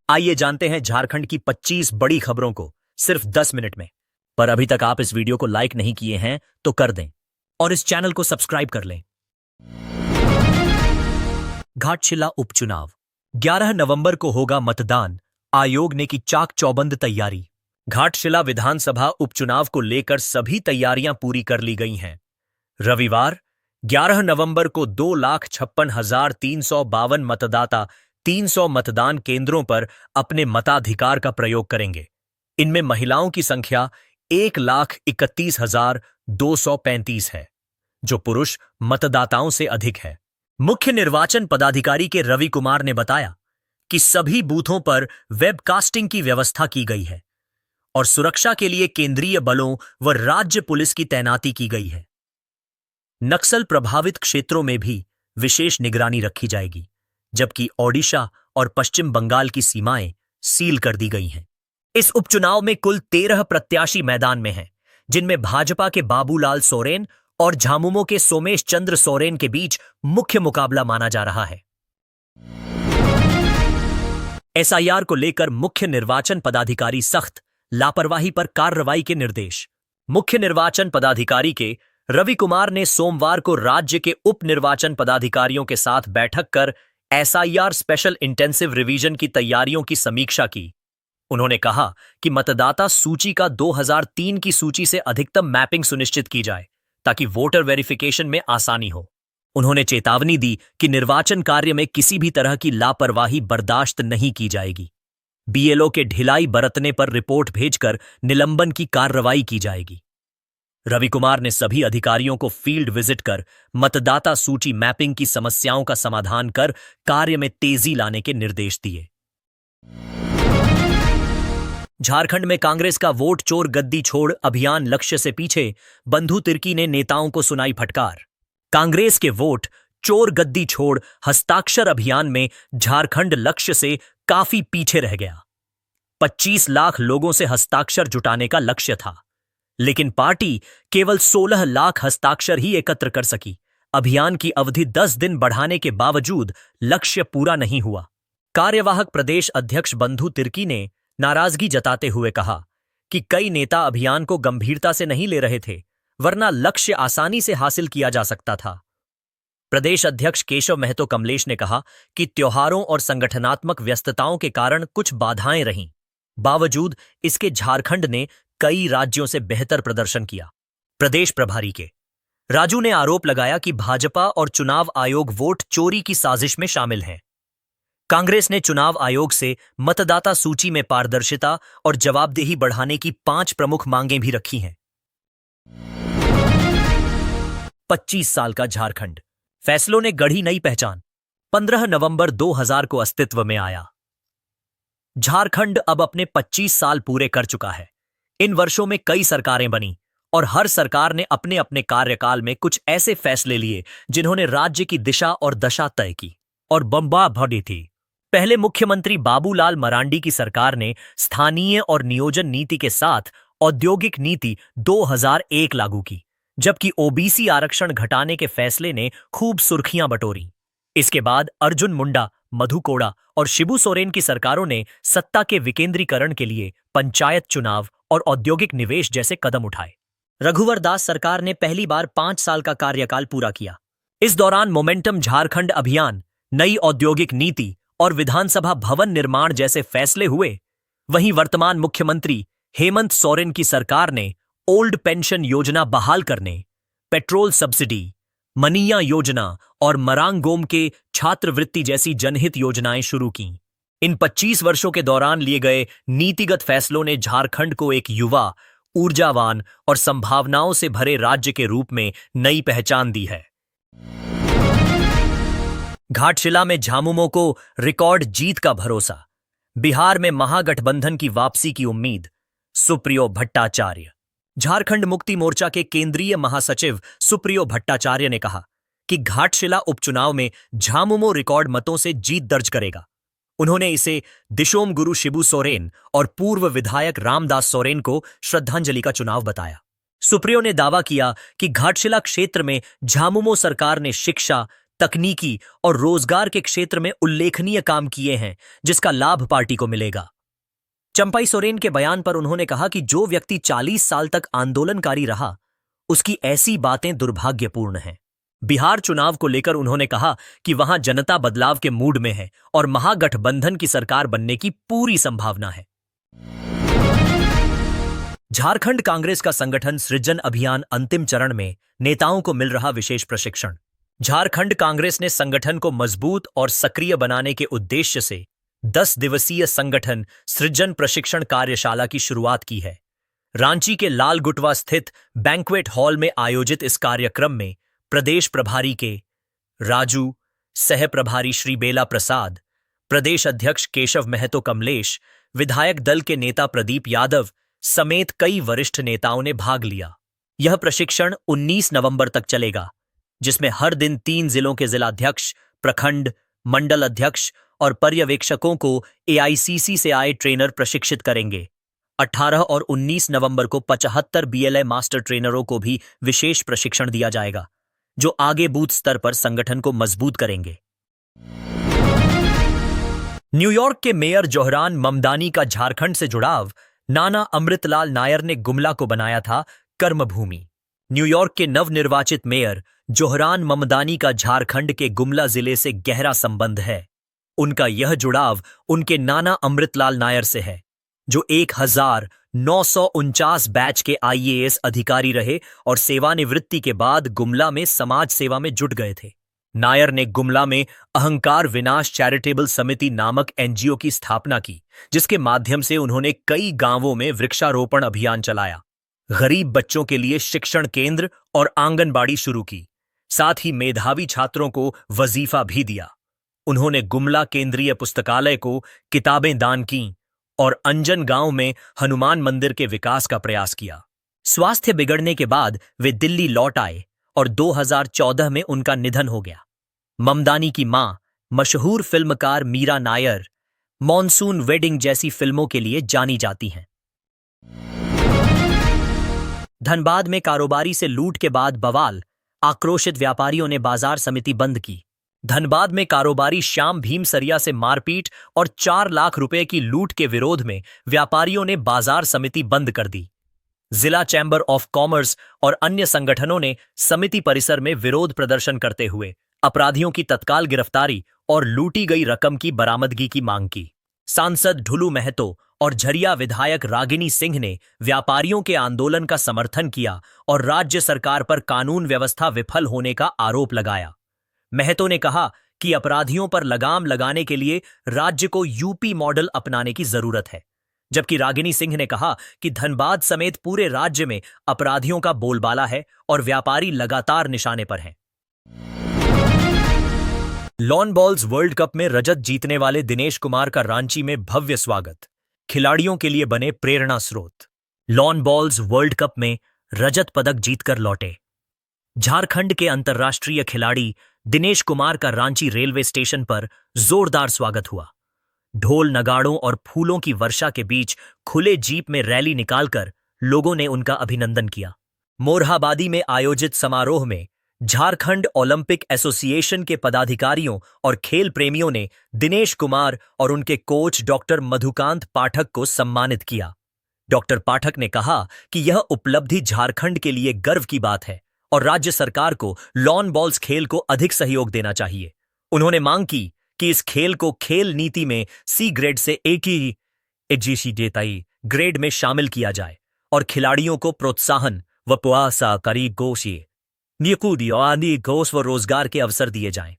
आइए जानते हैं झारखंड की 25 बड़ी खबरों को सिर्फ 10 मिनट में। पर अभी तक आप इस वीडियो को लाइक नहीं किए हैं तो कर दें और इस चैनल को सब्सक्राइब कर लें। घाटशिला उपचुनाव 11 नवंबर को होगा मतदान, आयोग ने की चाक चौबंद तैयारी। घाटशिला विधानसभा उपचुनाव को लेकर सभी तैयारियां पूरी कर ली गई हैं। रविवार 11 नवंबर को 2,56,352 मतदाता 300 मतदान केंद्रों पर अपने मताधिकार का प्रयोग करेंगे। इनमें महिलाओं की संख्या 1,31,235 है, जो पुरुष मतदाताओं से अधिक है। मुख्य निर्वाचन पदाधिकारी के रवि कुमार ने बताया कि सभी बूथों पर वेबकास्टिंग की व्यवस्था की गई है और सुरक्षा के लिए केंद्रीय बलों व राज्य पुलिस की तैनाती की गई है। नक्सल प्रभावित क्षेत्रों में भी विशेष निगरानी रखी जाएगी, जबकि ओडिशा और पश्चिम बंगाल की सीमाएं सील कर दी गई हैं। इस उपचुनाव में कुल 13 प्रत्याशी मैदान में हैं, जिनमें भाजपा के बाबूलाल सोरेन और झामुमो के सोमेश चंद्र सोरेन के बीच मुख्य मुकाबला माना जा रहा है। एसआईआर को लेकर मुख्य निर्वाचन पदाधिकारी सख्त, लापरवाही पर कार्रवाई के निर्देश। मुख्य निर्वाचन पदाधिकारी के रवि कुमार ने सोमवार को राज्य के उप निर्वाचन पदाधिकारियों के साथ बैठक कर एसआईआर स्पेशल इंटेंसिव रिवीजन की तैयारियों की समीक्षा की। उन्होंने कहा कि मतदाता सूची का 2003 की सूची से अधिकतम मैपिंग सुनिश्चित की जाए ताकि वोटर वेरिफिकेशन में आसानी हो। उन्होंने चेतावनी दी कि निर्वाचन कार्य में किसी भी तरह की लापरवाही बर्दाश्त नहीं की जाएगी। बीएलओ के ढिलाई बरतने पर रिपोर्ट भेजकर निलंबन की कार्रवाई की जाएगी। रवि कुमार ने सभी अधिकारियों को फील्ड विजिट कर मतदाता सूची मैपिंग की समस्याओं का समाधान कर कार्य में तेजी लाने के निर्देश दिए। झारखंड में कांग्रेस का वोट चोर गद्दी छोड़ अभियान लक्ष्य से पीछे, बंधु तिर्की ने नेताओं को सुनाई फटकार। कांग्रेस के वोट चोर गद्दी छोड़ हस्ताक्षर अभियान में झारखंड लक्ष्य से काफी पीछे रह गया। 25 लाख लोगों से हस्ताक्षर जुटाने का लक्ष्य था, लेकिन पार्टी केवल 16 लाख हस्ताक्षर ही एकत्र कर सकी। अभियान की अवधि 10 दिन बढ़ाने के बावजूद लक्ष्य पूरा नहीं हुआ। कार्यवाहक प्रदेश अध्यक्ष बंधु तिर्की ने नाराजगी जताते हुए कहा कि कई नेता अभियान को गंभीरता से नहीं ले रहे थे, वरना लक्ष्य आसानी से हासिल किया जा सकता था। प्रदेश अध्यक्ष केशव महतो कमलेश ने कहा कि त्योहारों और संगठनात्मक व्यस्तताओं के कारण कुछ बाधाएं रहीं, बावजूद इसके झारखंड ने कई राज्यों से बेहतर प्रदर्शन किया। प्रदेश प्रभारी के राजू ने आरोप लगाया कि भाजपा और चुनाव आयोग वोट चोरी की साजिश में शामिल हैं। कांग्रेस ने चुनाव आयोग से मतदाता सूची में पारदर्शिता और जवाबदेही बढ़ाने की 5 प्रमुख मांगें भी रखी हैं। 25 साल का झारखंड, फैसलों ने गढ़ी नई पहचान। 15 नवंबर 2000 को अस्तित्व में आया। झारखंड अब अपने 25 साल पूरे कर चुका है। इन वर्षों में कई सरकारें बनी और हर सरकार ने अपने अपने कार्यकाल में कुछ ऐसे फैसले लिए जिन्होंने राज्य की दिशा और दशा तय की और बम्बा भरी थी। पहले मुख्यमंत्री बाबूलाल मरांडी की सरकार ने स्थानीय और नियोजन नीति के साथ औद्योगिक नीति 2001 लागू की, जबकि ओबीसी आरक्षण घटाने के फैसले ने खूब सुर्खियां बटोरी। इसके बाद अर्जुन मुंडा, मधु कोड़ा और शिबू सोरेन की सरकारों ने सत्ता के विकेंद्रीकरण के लिए पंचायत चुनाव और औद्योगिक निवेश जैसे कदम उठाए। रघुवर दास सरकार ने पहली बार 5 साल का कार्यकाल पूरा किया। इस दौरान मोमेंटम झारखंड अभियान, नई औद्योगिक नीति और विधानसभा भवन निर्माण जैसे फैसले हुए। वहीं वर्तमान मुख्यमंत्री हेमंत सोरेन की सरकार ने ओल्ड पेंशन योजना बहाल करने, पेट्रोल सब्सिडी, मनिया योजना और मरांगोम के छात्रवृत्ति जैसी जनहित योजनाएं शुरू की। इन 25 वर्षों के दौरान लिए गए नीतिगत फैसलों ने झारखंड को एक युवा, ऊर्जावान और संभावनाओं से भरे राज्य के रूप में नई पहचान दी है। घाटशिला में झामुमो को रिकॉर्ड जीत का भरोसा। बिहार में महागठबंधन की वापसी की उम्मीद। सुप्रियो भट्टाचार्य। झारखंड मुक्ति मोर्चा के केंद्रीय महासचिव सुप्रियो भट्टाचार्य ने कहा कि घाटशिला उपचुनाव में झामुमो रिकॉर्ड मतों से जीत दर्ज करेगा। उन्होंने इसे दिशोम गुरु शिबू सोरेन और पूर्व विधायक रामदास सोरेन को श्रद्धांजलि का चुनाव बताया। सुप्रियो ने दावा किया कि घाटशिला क्षेत्र में झामुमो सरकार ने शिक्षा, तकनीकी और रोजगार के क्षेत्र में उल्लेखनीय काम किए हैं, जिसका लाभ पार्टी को मिलेगा। चंपाई सोरेन के बयान पर उन्होंने कहा कि जो व्यक्ति 40 साल तक आंदोलनकारी रहा, उसकी ऐसी बातें दुर्भाग्यपूर्ण हैं। बिहार चुनाव को लेकर उन्होंने कहा कि वहां जनता बदलाव के मूड में है और महागठबंधन की सरकार बनने की पूरी संभावना है। झारखंड कांग्रेस का संगठन सृजन अभियान अंतिम चरण में, नेताओं को मिल रहा विशेष प्रशिक्षण। झारखंड कांग्रेस ने संगठन को मजबूत और सक्रिय बनाने के उद्देश्य से 10 दिवसीय संगठन सृजन प्रशिक्षण कार्यशाला की शुरुआत की है। रांची के लाल गुटवा स्थित बैंक्वेट हॉल में आयोजित इस कार्यक्रम में प्रदेश प्रभारी के राजू, सह प्रभारी श्री बेला प्रसाद, प्रदेश अध्यक्ष केशव महतो कमलेश, विधायक दल के नेता प्रदीप यादव समेत कई वरिष्ठ नेताओं ने भाग लिया। यह प्रशिक्षण 19 नवंबर तक चलेगा, जिसमें हर दिन 3 जिलों के जिलाध्यक्ष, प्रखंड, मंडल अध्यक्ष और पर्यवेक्षकों को एआईसीसी से आए ट्रेनर प्रशिक्षित करेंगे। 18 और 19 नवंबर को 75 बीएलए मास्टर ट्रेनरों को भी विशेष प्रशिक्षण दिया जाएगा, जो आगे बूथ स्तर पर संगठन को मजबूत करेंगे। न्यूयॉर्क के मेयर जोहरान ममदानी का झारखंड से जुड़ाव, नाना अमृतलाल नायर ने गुमला को बनाया था कर्मभूमि। न्यूयॉर्क के नवनिर्वाचित मेयर जोहरान ममदानी का झारखंड के गुमला जिले से गहरा संबंध है। उनका यह जुड़ाव उनके नाना अमृतलाल नायर से है, जो 1949 बैच के आईएएस अधिकारी रहे और सेवानिवृत्ति के बाद गुमला में समाज सेवा में जुट गए थे। नायर ने गुमला में अहंकार विनाश चैरिटेबल समिति नामक एनजीओ की स्थापना की, जिसके माध्यम से उन्होंने कई गांवों में वृक्षारोपण अभियान चलाया, गरीब बच्चों के लिए शिक्षण केंद्र और आंगनबाड़ी शुरू की, साथ ही मेधावी छात्रों को वजीफा भी दिया। उन्होंने गुमला केंद्रीय पुस्तकालय को किताबें दान की और अंजन गांव में हनुमान मंदिर के विकास का प्रयास किया। स्वास्थ्य बिगड़ने के बाद वे दिल्ली लौट आए और 2014 में उनका निधन हो गया। ममदानी की मां, मशहूर फिल्मकार मीरा नायर, मॉनसून वेडिंग जैसी फिल्मों के लिए जानी जाती हैं। धनबाद में कारोबारी से लूट के बाद बवाल, आक्रोशित व्यापारियों ने बाजार समिति बंद की। धनबाद में कारोबारी श्याम भीमसरिया से मारपीट और 4 लाख रुपए की लूट के विरोध में व्यापारियों ने बाजार समिति बंद कर दी। जिला चैंबर ऑफ कॉमर्स और अन्य संगठनों ने समिति परिसर में विरोध प्रदर्शन करते हुए अपराधियों की तत्काल गिरफ्तारी और लूटी गई रकम की बरामदगी की मांग की। सांसद ढुलू महतो और झरिया विधायक रागिनी सिंह ने व्यापारियों के आंदोलन का समर्थन किया और राज्य सरकार पर कानून व्यवस्था विफल होने का आरोप लगाया। महतो ने कहा कि अपराधियों पर लगाम लगाने के लिए राज्य को यूपी मॉडल अपनाने की जरूरत है, जबकि रागिनी सिंह ने कहा कि धनबाद समेत पूरे राज्य में अपराधियों का बोलबाला है और व्यापारी लगातार निशाने पर हैं। लॉन बॉल्स वर्ल्ड कप में रजत जीतने वाले दिनेश कुमार का रांची में भव्य स्वागत, खिलाड़ियों के लिए बने प्रेरणा स्रोत। लॉन बॉल्स वर्ल्ड कप में रजत पदक जीतकर लौटे झारखंड के अंतर्राष्ट्रीय खिलाड़ी दिनेश कुमार का रांची रेलवे स्टेशन पर जोरदार स्वागत हुआ। ढोल, नगाड़ों और फूलों की वर्षा के बीच खुले जीप में रैली निकालकर लोगों ने उनका अभिनंदन किया। मोरहाबादी में आयोजित समारोह में झारखंड ओलंपिक एसोसिएशन के पदाधिकारियों और खेल प्रेमियों ने दिनेश कुमार और उनके कोच डॉक्टर मधुकांत पाठक को सम्मानित किया। डॉक्टर पाठक ने कहा कि यह उपलब्धि झारखंड के लिए गर्व की बात है और राज्य सरकार को लॉन बॉल्स खेल को अधिक सहयोग देना चाहिए। उन्होंने मांग की कि इस खेल को खेल नीति में सी ग्रेड से ग्रेड में शामिल किया जाए और खिलाड़ियों को प्रोत्साहन व रोजगार के अवसर दिए जाएं।